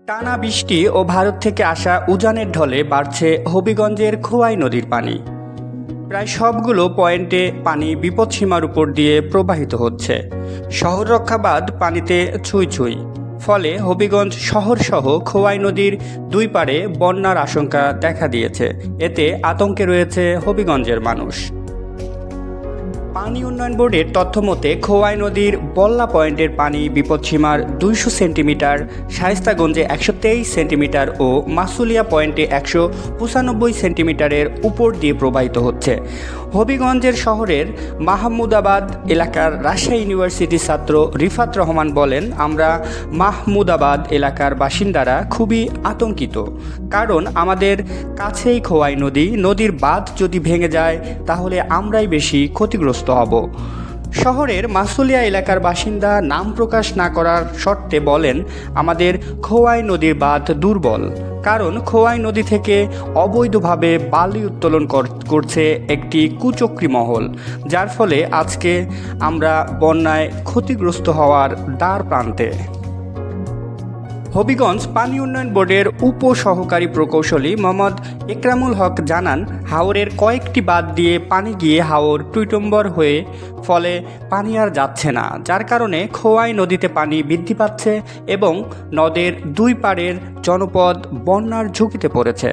টানা বৃষ্টি ও ভারত থেকে আসা উজানের ঢলে বাড়ছে হবিগঞ্জের খোয়াই নদীর পানি। প্রায় সবগুলো পয়েন্টে পানি বিপদসীমার উপর দিয়ে প্রবাহিত হচ্ছে। শহর রক্ষা বাঁধ পানিতে ছুঁই ছুঁই। ফলে হবিগঞ্জ শহরসহ খোয়াই নদীর দুই পাড়ে বন্যার আশঙ্কা দেখা দিয়েছে। এতে আতঙ্কে রয়েছে হবিগঞ্জের মানুষ। পানি উন্নয়ন বোর্ডের তথ্য মতে খোয়াই নদীর বল্লা পয়েন্টের পানি বিপদসীমার 200 সেন্টিমিটার, শায়েস্তাগঞ্জে 123 সেন্টিমিটার ও মাসুলিয়া পয়েন্টে 195 সেন্টিমিটারের উপর দিয়ে প্রবাহিত হচ্ছে। হবিগঞ্জের শহরের মাহমুদাবাদ এলাকার রাজশাহী ইউনিভার্সিটির ছাত্র রিফাত রহমান বলেন, আমরা মাহমুদাবাদ এলাকার বাসিন্দারা খুবই আতঙ্কিত, কারণ আমাদের কাছেই খোয়াই নদীর বাঁধ যদি ভেঙে যায় তাহলে আমরাই বেশি ক্ষতিগ্রস্ত হব। শহরের মাসুলিয়া এলাকার বাসিন্দা নাম প্রকাশ না করার শর্তে বলেন, আমাদের খোয়াই নদীর বাঁধ দুর্বল, কারণ খোয়াই নদী থেকে অবৈধভাবে বালি উত্তোলন করছে একটি কুচক্রী মহল, যার ফলে আজকে আমরা বন্যায় ক্ষতিগ্রস্ত হওয়ার দ্বার প্রান্তে। হবিগঞ্জ পানি উন্নয়ন বোর্ডের উপসহকারী প্রকৌশলী মোহাম্মদ একরামুল হক জানান, হাওরের কয়েকটি বাঁধ দিয়ে পানি গিয়ে হাওর টুইটম্বর হয়ে ফলে পানি আর যাচ্ছে না, যার কারণে খোয়াই নদীতে পানি বৃদ্ধি পাচ্ছে এবং নদের দুই পাড়ের জনপদ বন্যার ঝুঁকিতে পড়েছে।